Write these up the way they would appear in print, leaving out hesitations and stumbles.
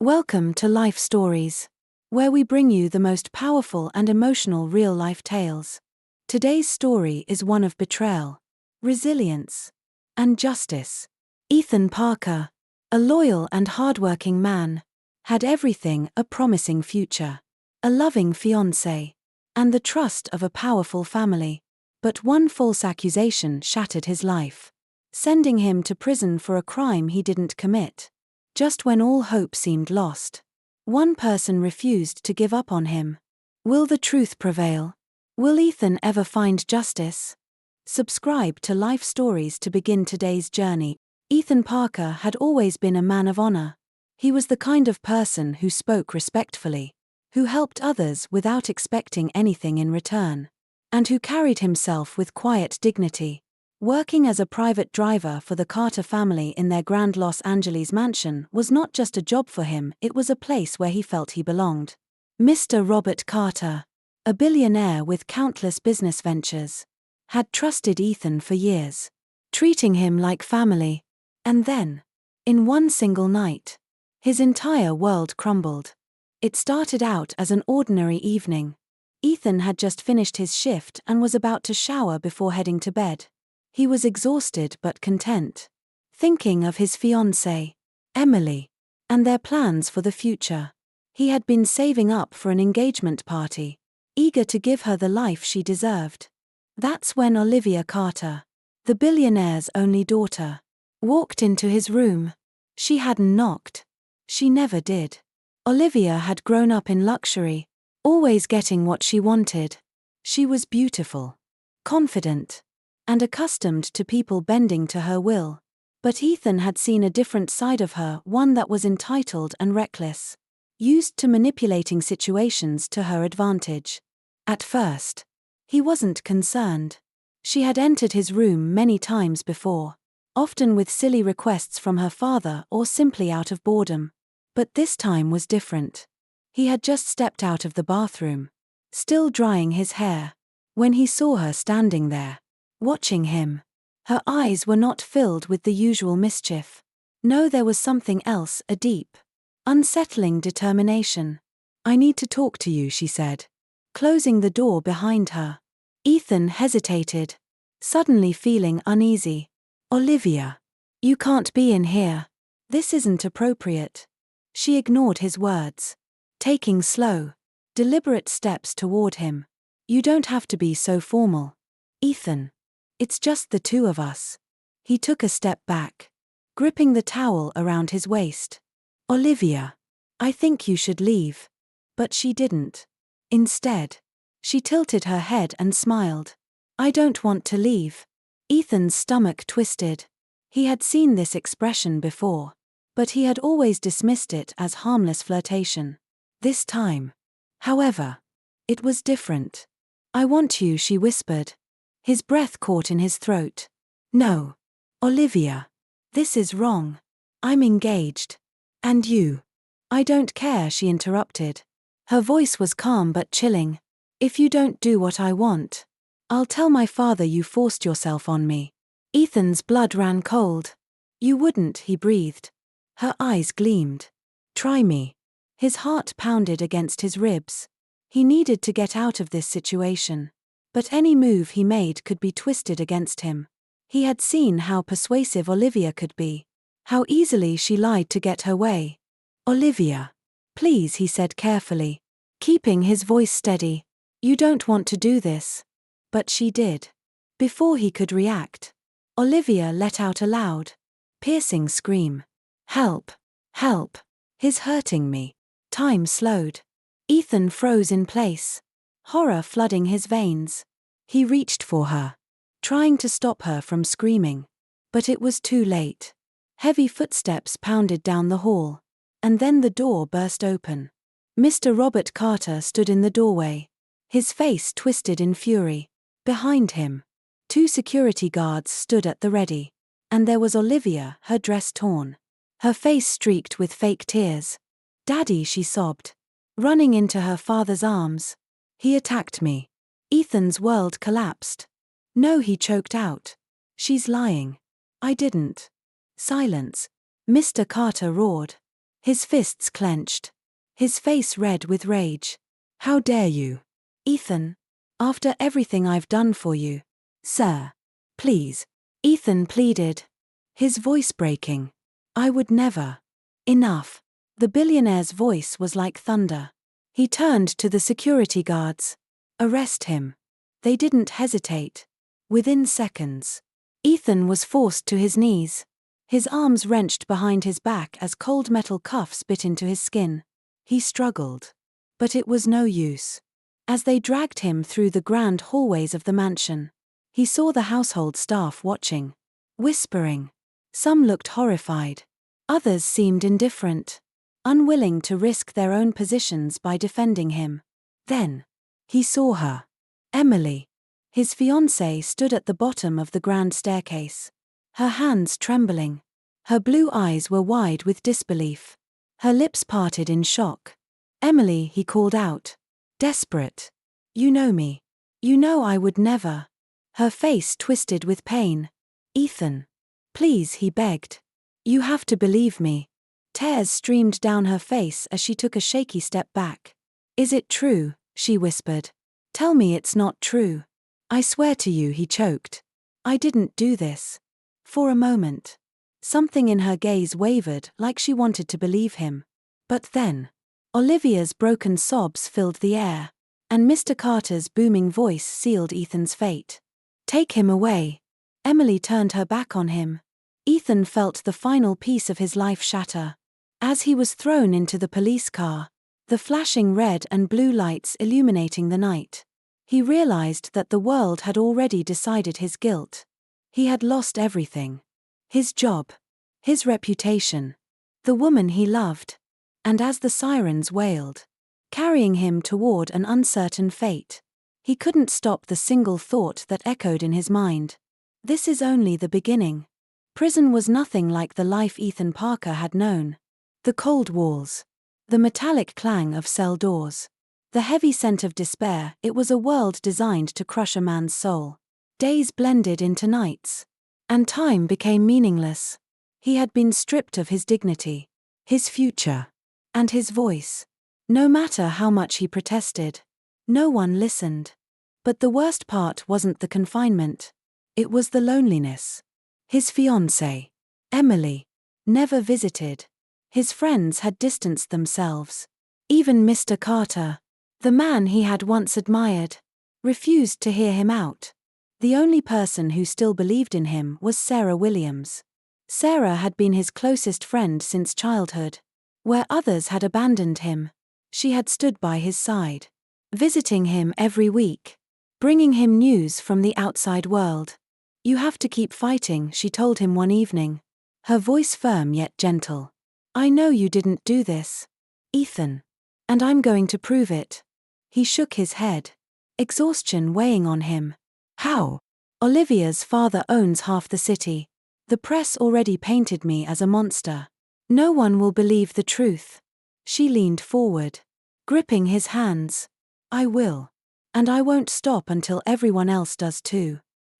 Welcome to Life Stories, where we bring you the most powerful and emotional real-life tales. Today's story is one of betrayal, resilience, and justice. Ethan Parker, a loyal and hardworking man, had everything: a promising future, a loving fiancé, and the trust of a powerful family. But one false accusation shattered his life, sending him to prison for a crime he didn't commit. Just when all hope seemed lost, one person refused to give up on him. Will the truth prevail? Will Ethan ever find justice? Subscribe to Life Stories to begin today's journey. Ethan Parker had always been a man of honor. He was the kind of person who spoke respectfully, who helped others without expecting anything in return, and who carried himself with quiet dignity. Working as a private driver for the Carter family in their grand Los Angeles mansion was not just a job for him, it was a place where he felt he belonged. Mr. Robert Carter, a billionaire with countless business ventures, had trusted Ethan for years, treating him like family. And then, in one single night, his entire world crumbled. It started out as an ordinary evening. Ethan had just finished his shift and was about to shower before heading to bed. He was exhausted but content, thinking of his fiancée, Emily, and their plans for the future. He had been saving up for an engagement party, eager to give her the life she deserved. That's when Olivia Carter, the billionaire's only daughter, walked into his room. She hadn't knocked. She never did. Olivia had grown up in luxury, always getting what she wanted. She was beautiful, confident, and accustomed to people bending to her will. But Ethan had seen a different side of her, one that was entitled and reckless, used to manipulating situations to her advantage. At first, he wasn't concerned. She had entered his room many times before, often with silly requests from her father or simply out of boredom. But this time was different. He had just stepped out of the bathroom, still drying his hair, when he saw her standing there, watching him. Her eyes were not filled with the usual mischief. No, there was something else, a deep, unsettling determination. "I need to talk to you," she said, closing the door behind her. Ethan hesitated, suddenly feeling uneasy. "Olivia, you can't be in here. This isn't appropriate." She ignored his words, taking slow, deliberate steps toward him. "You don't have to be so formal, Ethan. It's just the two of us." He took a step back, gripping the towel around his waist. "Olivia, I think you should leave." But she didn't. Instead, she tilted her head and smiled. "I don't want to leave." Ethan's stomach twisted. He had seen this expression before, but he had always dismissed it as harmless flirtation. This time, however, it was different. "I want you," she whispered. His breath caught in his throat. "No, Olivia. This is wrong. I'm engaged. And you." "I don't care," she interrupted. Her voice was calm but chilling. "If you don't do what I want, I'll tell my father you forced yourself on me." Ethan's blood ran cold. "You wouldn't," he breathed. Her eyes gleamed. "Try me." His heart pounded against his ribs. He needed to get out of this situation. But any move he made could be twisted against him. He had seen how persuasive Olivia could be, how easily she lied to get her way. "Olivia, please," he said carefully, keeping his voice steady. "You don't want to do this." But she did. Before he could react, Olivia let out a loud, piercing scream. "Help! Help! He's hurting me." Time slowed. Ethan froze in place, horror flooding his veins. He reached for her, trying to stop her from screaming. But it was too late. Heavy footsteps pounded down the hall, and then the door burst open. Mr. Robert Carter stood in the doorway, his face twisted in fury. Behind him, two security guards stood at the ready, and there was Olivia, her dress torn, her face streaked with fake tears. "Daddy," she sobbed, running into her father's arms. "He attacked me." Ethan's world collapsed. "No," he choked out. "She's lying. I didn't." Silence. Mr. Carter roared. His fists clenched. His face red with rage. "How dare you? Ethan. After everything I've done for you. Sir. Please." Ethan pleaded. His voice breaking. "I would never." "Enough." The billionaire's voice was like thunder. He turned to the security guards. "Arrest him." They didn't hesitate. Within seconds, Ethan was forced to his knees. His arms wrenched behind his back as cold metal cuffs bit into his skin. He struggled. But it was no use. As they dragged him through the grand hallways of the mansion, he saw the household staff watching, whispering. Some looked horrified. Others seemed indifferent, unwilling to risk their own positions by defending him. Then, he saw her. Emily. His fiancée stood at the bottom of the grand staircase. Her hands trembling. Her blue eyes were wide with disbelief. Her lips parted in shock. "Emily," he called out. Desperate. "You know me. You know I would never." Her face twisted with pain. "Ethan. Please," he begged. "You have to believe me." Tears streamed down her face as she took a shaky step back. "Is it true?" she whispered. "Tell me it's not true." "I swear to you," he choked. "I didn't do this." For a moment, something in her gaze wavered like she wanted to believe him. But then, Olivia's broken sobs filled the air, and Mr. Carter's booming voice sealed Ethan's fate. "Take him away." Emily turned her back on him. Ethan felt the final piece of his life shatter. As he was thrown into the police car, the flashing red and blue lights illuminating the night, he realized that the world had already decided his guilt. He had lost everything. His job. His reputation. The woman he loved. And as the sirens wailed, carrying him toward an uncertain fate, he couldn't stop the single thought that echoed in his mind. This is only the beginning. Prison was nothing like the life Ethan Parker had known. The cold walls. The metallic clang of cell doors. The heavy scent of despair. It was a world designed to crush a man's soul. Days blended into nights. And time became meaningless. He had been stripped of his dignity, his future, and his voice. No matter how much he protested, no one listened. But the worst part wasn't the confinement. It was the loneliness. His fiancée, Emily, never visited. His friends had distanced themselves. Even Mr. Carter, the man he had once admired, refused to hear him out. The only person who still believed in him was Sarah Williams. Sarah had been his closest friend since childhood. Where others had abandoned him, she had stood by his side, visiting him every week, bringing him news from the outside world. "You have to keep fighting," she told him one evening, her voice firm yet gentle. "I know you didn't do this, Ethan. And I'm going to prove it." He shook his head, exhaustion weighing on him. "How?" "Olivia's father owns half the city. The press already painted me as a monster. No one will believe the truth." She leaned forward, gripping his hands. "I will. And I won't stop until everyone else does too."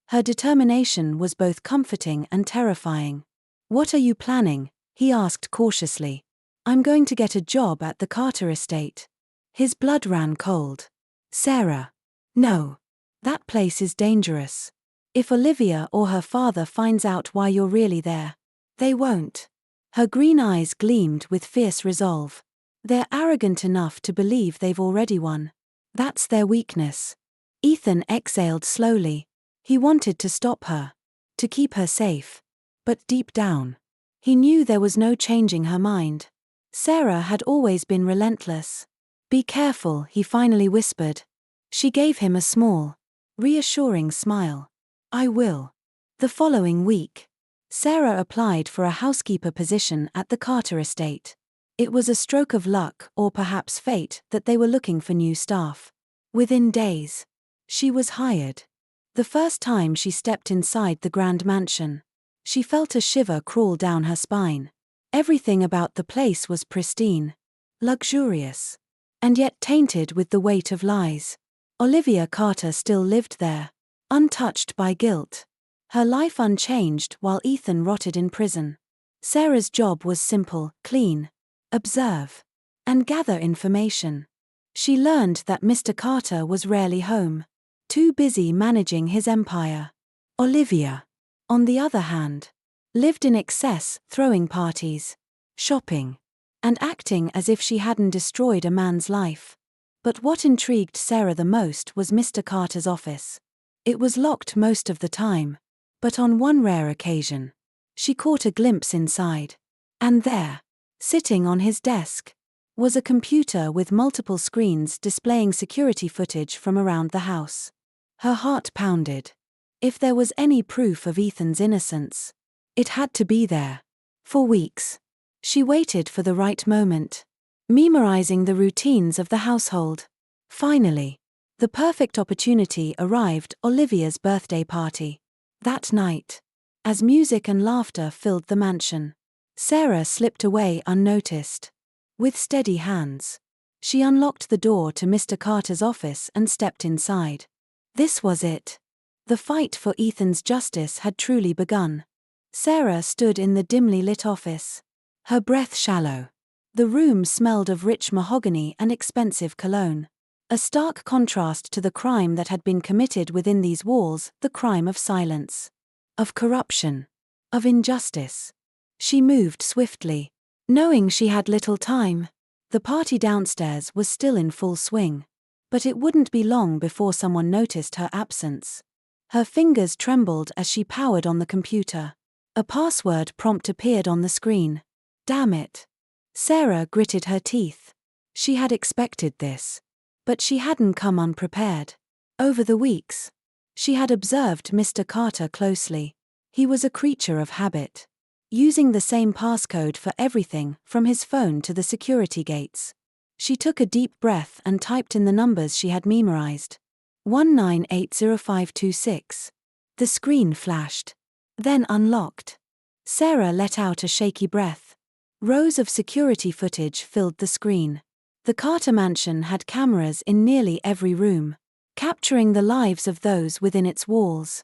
Her determination was both comforting and terrifying. "What are you planning?" he asked cautiously. "I'm going to get a job at the Carter estate." His blood ran cold. "Sarah. No. That place is dangerous. If Olivia or her father finds out why you're really there, they won't." Her green eyes gleamed with fierce resolve. "They're arrogant enough to believe they've already won. That's their weakness." Ethan exhaled slowly. He wanted to stop her, to keep her safe. But deep down, he knew there was no changing her mind. Sarah had always been relentless. "Be careful," he finally whispered. She gave him a small, reassuring smile. "I will." The following week, Sarah applied for a housekeeper position at the Carter estate. It was a stroke of luck, or perhaps fate, that they were looking for new staff. Within days, she was hired. The first time she stepped inside the grand mansion, she felt a shiver crawl down her spine. Everything about the place was pristine, luxurious, and yet tainted with the weight of lies. Olivia Carter still lived there, untouched by guilt, her life unchanged while Ethan rotted in prison. Sarah's job was simple, clean. observe, and gather information. She learned that Mr. Carter was rarely home, too busy managing his empire. Olivia, on the other hand, lived in excess, throwing parties, shopping, and acting as if she hadn't destroyed a man's life. But what intrigued Sarah the most was Mr. Carter's office. It was locked most of the time, but on one rare occasion, she caught a glimpse inside. And there, sitting on his desk, was a computer with multiple screens displaying security footage from around the house. Her heart pounded. If there was any proof of Ethan's innocence, it had to be there. For weeks, she waited for the right moment, memorizing the routines of the household. Finally, the perfect opportunity arrived: Olivia's birthday party. That night, as music and laughter filled the mansion, Sarah slipped away unnoticed. With steady hands, she unlocked the door to Mr. Carter's office and stepped inside. This was it. The fight for Ethan's justice had truly begun. Sarah stood in the dimly lit office, her breath shallow. The room smelled of rich mahogany and expensive cologne. A stark contrast to the crime that had been committed within these walls, the crime of silence, of corruption, of injustice. She moved swiftly, knowing she had little time. The party downstairs was still in full swing, but it wouldn't be long before someone noticed her absence. Her fingers trembled as she powered on the computer. A password prompt appeared on the screen. Damn it. Sarah gritted her teeth. She had expected this, but she hadn't come unprepared. Over the weeks, she had observed Mr. Carter closely. He was a creature of habit, using the same passcode for everything from his phone to the security gates. She took a deep breath and typed in the numbers she had memorized. 19805526. The screen flashed, then unlocked. Sarah let out a shaky breath. Rows of security footage filled the screen. The Carter mansion had cameras in nearly every room, capturing the lives of those within its walls.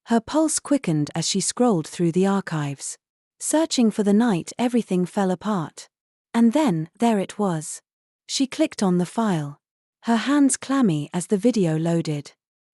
Her pulse quickened as she scrolled through the archives, searching for the night everything fell apart. And then, there it was. She clicked on the file, her hands clammy as the video loaded.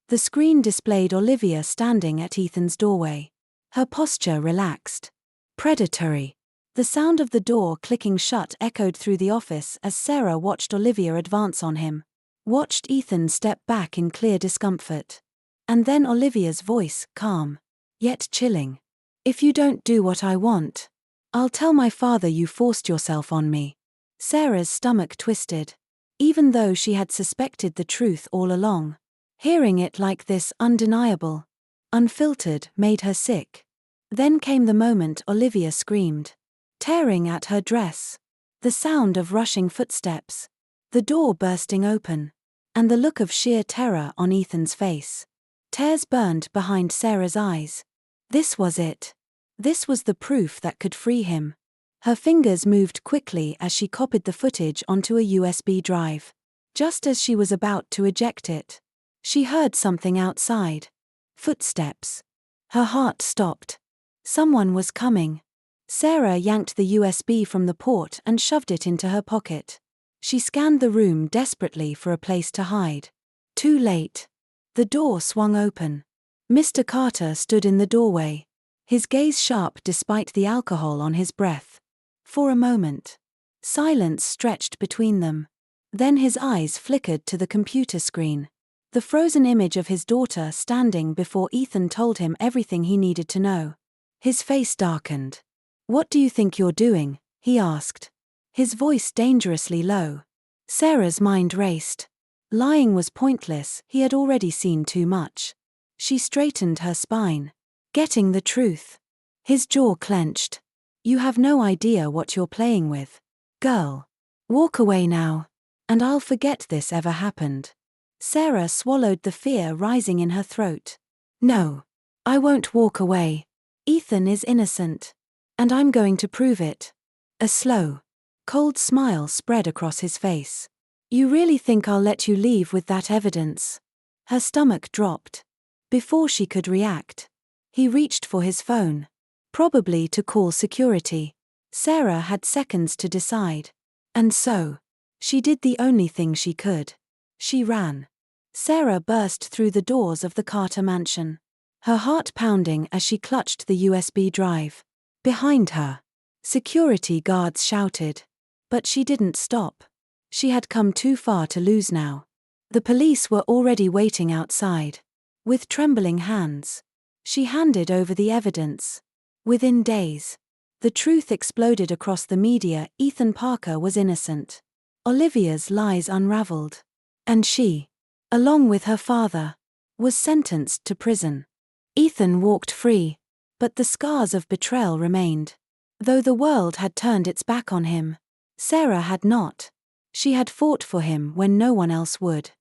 The screen displayed Olivia standing at Ethan's doorway, her posture relaxed, predatory. The sound of the door clicking shut echoed through the office as Sarah watched Olivia advance on him, watched Ethan step back in clear discomfort. And then Olivia's voice, calm, yet chilling. "If you don't do what I want, I'll tell my father you forced yourself on me." Sarah's stomach twisted. Even though she had suspected the truth all along, hearing it like this, undeniable, unfiltered, made her sick. Then came the moment Olivia screamed, tearing at her dress. The sound of rushing footsteps, the door bursting open, and the look of sheer terror on Ethan's face. Tears burned behind Sarah's eyes. This was it. This was the proof that could free him. Her fingers moved quickly as she copied the footage onto a USB drive. Just as she was about to eject it, she heard something outside. Footsteps. Her heart stopped. Someone was coming. Sarah yanked the USB from the port and shoved it into her pocket. She scanned the room desperately for a place to hide. Too late. The door swung open. Mr. Carter stood in the doorway, his gaze sharp despite the alcohol on his breath. For a moment, silence stretched between them. Then his eyes flickered to the computer screen. The frozen image of his daughter standing before Ethan told him everything he needed to know. His face darkened. "What do you think you're doing?" he asked, his voice dangerously low. Sarah's mind raced. Lying was pointless, he had already seen too much. She straightened her spine. Getting the truth. His jaw clenched. "You have no idea what you're playing with. Girl. Walk away now, and I'll forget this ever happened." Sarah swallowed the fear rising in her throat. "No. I won't walk away. Ethan is innocent. And I'm going to prove it." A slow, cold smile spread across his face. "You really think I'll let you leave with that evidence?" Her stomach dropped. Before she could react, he reached for his phone. Probably to call security. Sarah had seconds to decide. And so, she did the only thing she could. She ran. Sarah burst through the doors of the Carter mansion, her heart pounding as she clutched the USB drive. Behind her, security guards shouted. But she didn't stop. She had come too far to lose now. The police were already waiting outside. With trembling hands, she handed over the evidence. Within days, the truth exploded across the media. Ethan Parker was innocent. Olivia's lies unraveled. And she, along with her father, was sentenced to prison. Ethan walked free, but the scars of betrayal remained. Though the world had turned its back on him, Sarah had not. She had fought for him when no one else would.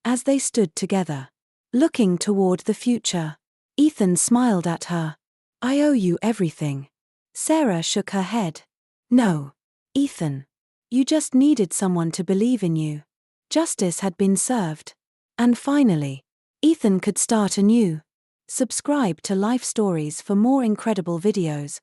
As they stood together, looking toward the future, Ethan smiled at her. "I owe you everything." Sarah shook her head. "No, Ethan. You just needed someone to believe in you." Justice had been served. And finally, Ethan could start anew. Subscribe to Life Stories for more incredible videos.